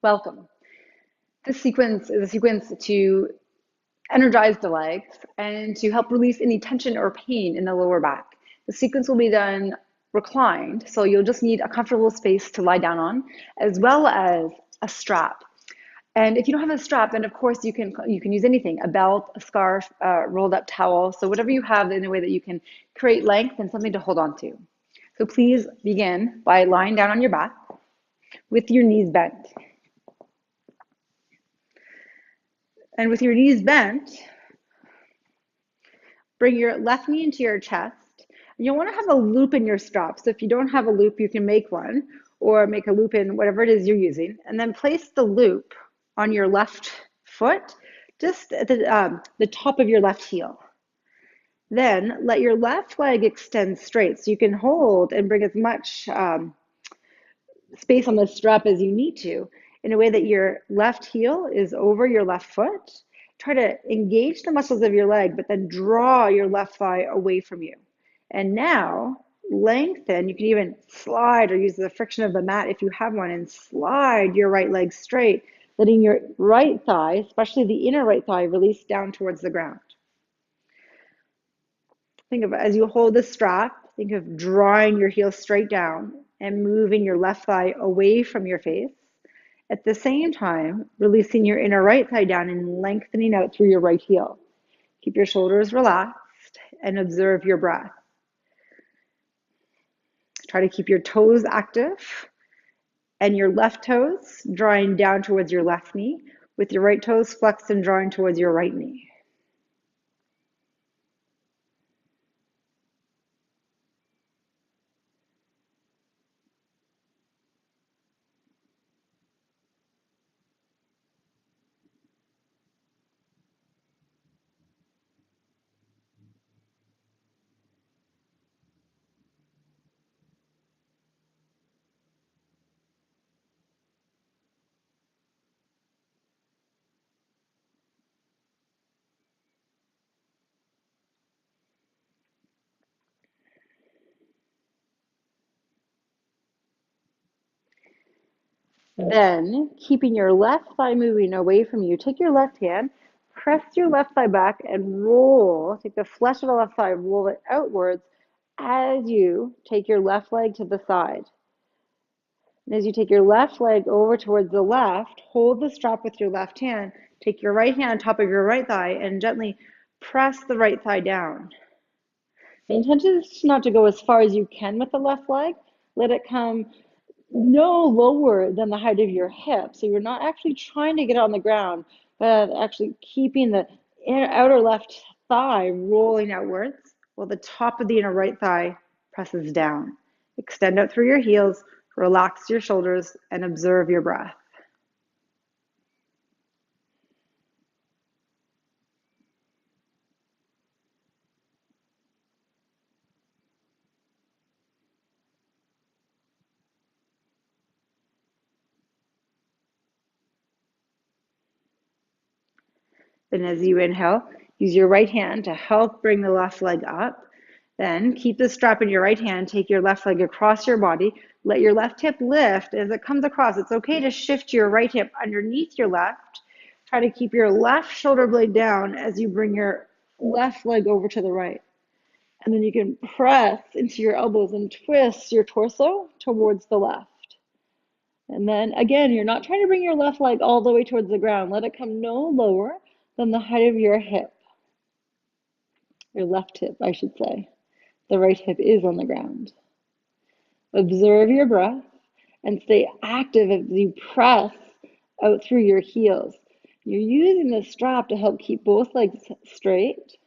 Welcome. This sequence is a sequence to energize the legs and to help release any tension or pain in the lower back. The sequence will be done reclined, so you'll just need a comfortable space to lie down on, as well as a strap. And if you don't have a strap, then of course you can use anything, a belt, a scarf, rolled up towel. So whatever you have in a way that you can create length and something to hold on to. So please begin by lying down on your back with your knees bent. And with your knees bent, bring your left knee into your chest. You'll want to have a loop in your strap. So if you don't have a loop, you can make one or make a loop in whatever it is you're using. And then place the loop on your left foot, just at the top of your left heel. Then let your left leg extend straight. So you can hold and bring as much space on the strap as you need to in a way that your left heel is over your left foot. Try to engage the muscles of your leg, but then draw your left thigh away from you. And now lengthen. You can even slide or use the friction of the mat if you have one and slide your right leg straight, letting your right thigh, especially the inner right thigh, release down towards the ground. Think of, as you hold the strap, think of drawing your heel straight down and moving your left thigh away from your face. At the same time, releasing your inner right thigh down and lengthening out through your right heel. Keep your shoulders relaxed and observe your breath. Try to keep your toes active and your left toes drawing down towards your left knee, with your right toes flexed and drawing towards your right knee. Then, keeping your left thigh moving away from you, take your left hand, press your left thigh back and roll. Take the flesh of the left thigh, roll it outwards as you take your left leg to the side. And as you take your left leg over towards the left, hold the strap with your left hand, take your right hand on top of your right thigh and gently press the right thigh down. The intention is not to go as far as you can with the left leg. Let it come no lower than the height of your hip. So you're not actually trying to get on the ground, but actually keeping the outer left thigh rolling outwards while the top of the inner right thigh presses down. Extend out through your heels, relax your shoulders, and observe your breath. Then as you inhale, use your right hand to help bring the left leg up. Then keep the strap in your right hand, take your left leg across your body, let your left hip lift as it comes across. It's okay to shift your right hip underneath your left. Try to keep your left shoulder blade down as you bring your left leg over to the right. And then you can press into your elbows and twist your torso towards the left. And then again, you're not trying to bring your left leg all the way towards the ground. Let it come no lower than the height of your hip. Your left hip, I should say. The right hip is on the ground. Observe your breath and stay active as you press out through your heels. You're using the strap to help keep both legs straight.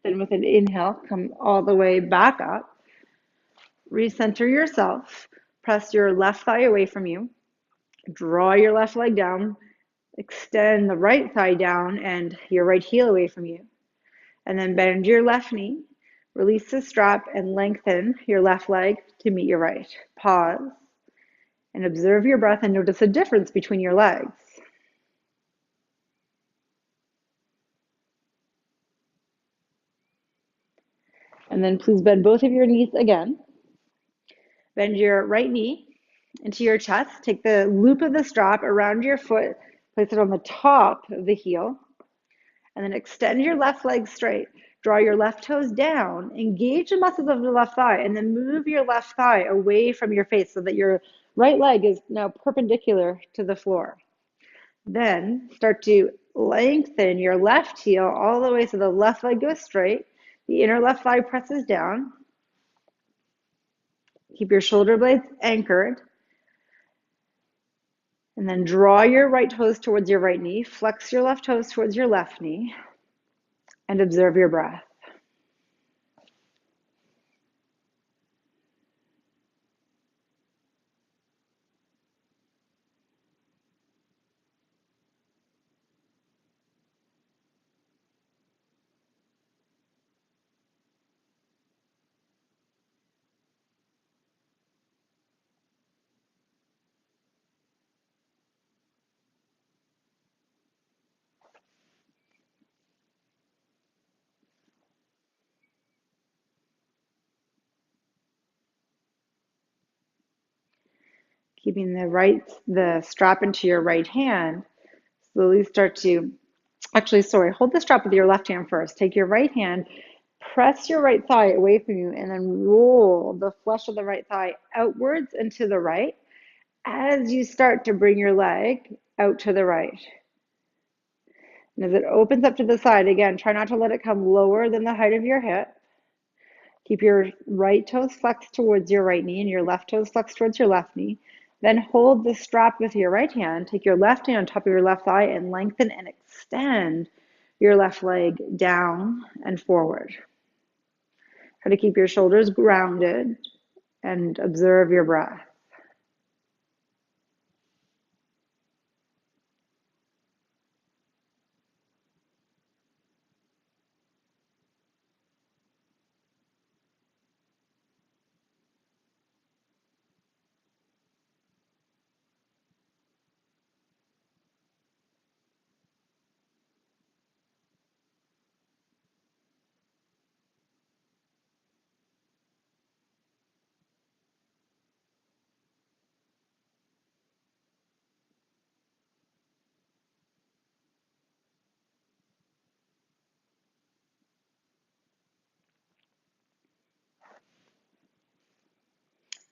Then with an inhale, come all the way back up. Recenter yourself. Press your left thigh away from you. Draw your left leg down Extend the right thigh down and your right heel away from you. And then bend your left knee, release the strap, and lengthen your left leg to meet your right. Pause and observe your breath and notice a difference between your legs. And then please bend both of your knees again. Bend your right knee into your chest. Take the loop of the strap around your foot, place it on the top of the heel, and then extend your left leg straight. Draw your left toes down, engage the muscles of the left thigh, and then move your left thigh away from your face so that your right leg is now perpendicular to the floor. Then start to lengthen your left heel all the way so the left leg goes straight. The inner left thigh presses down. Keep your shoulder blades anchored. And then draw your right toes towards your right knee. Flex your left toes towards your left knee. And observe your breath. Keeping the strap into your right hand, slowly start to, hold the strap with your left hand first. Take your right hand, press your right thigh away from you, and then roll the flesh of the right thigh outwards and to the right as you start to bring your leg out to the right. And as it opens up to the side, again, try not to let it come lower than the height of your hip. Keep your right toes flexed towards your right knee and your left toes flexed towards your left knee. Then hold the strap with your right hand. Take your left hand on top of your left thigh and lengthen and extend your left leg down and forward. Try to keep your shoulders grounded and observe your breath.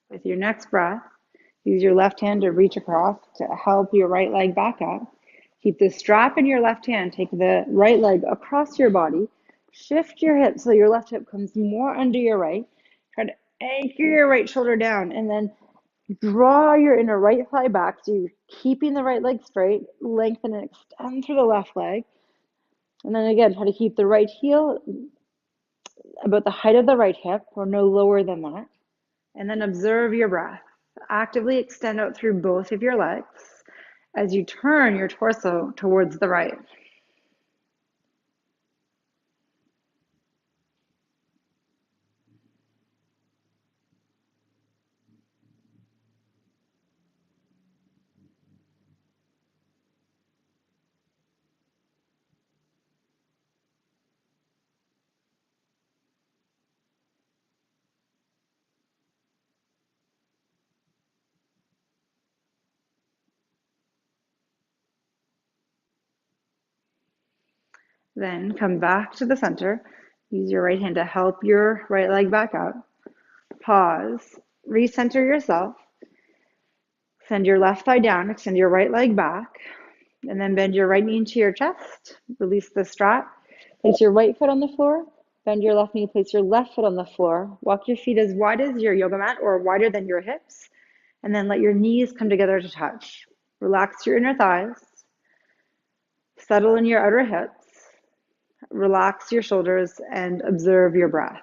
With your next breath, use your left hand to reach across to help your right leg back up. Keep the strap in your left hand. Take the right leg across your body. Shift your hips so your left hip comes more under your right. Try to anchor your right shoulder down and then draw your inner right thigh back. So you're keeping the right leg straight. Lengthen and extend through the left leg. And then again, try to keep the right heel about the height of the right hip or no lower than that. And then observe your breath. Actively extend out through both of your legs as you turn your torso towards the right. Then come back to the center. Use your right hand to help your right leg back up. Pause. Recenter yourself. Send your left thigh down. Extend your right leg back. And then bend your right knee into your chest. Release the strap. Place your right foot on the floor. Bend your left knee. Place your left foot on the floor. Walk your feet as wide as your yoga mat or wider than your hips. And then let your knees come together to touch. Relax your inner thighs. Settle in your outer hips. Relax your shoulders and observe your breath.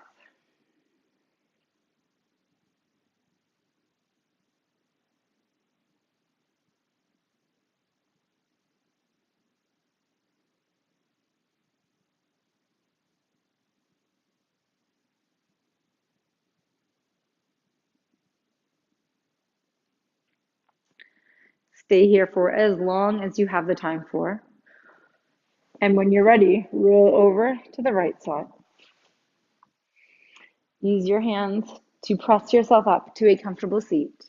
Stay here for as long as you have the time for. And when you're ready, roll over to the right side. Use your hands to press yourself up to a comfortable seat.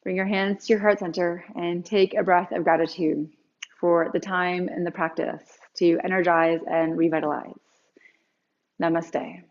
Bring your hands to your heart center and take a breath of gratitude for the time and the practice to energize and revitalize. Namaste.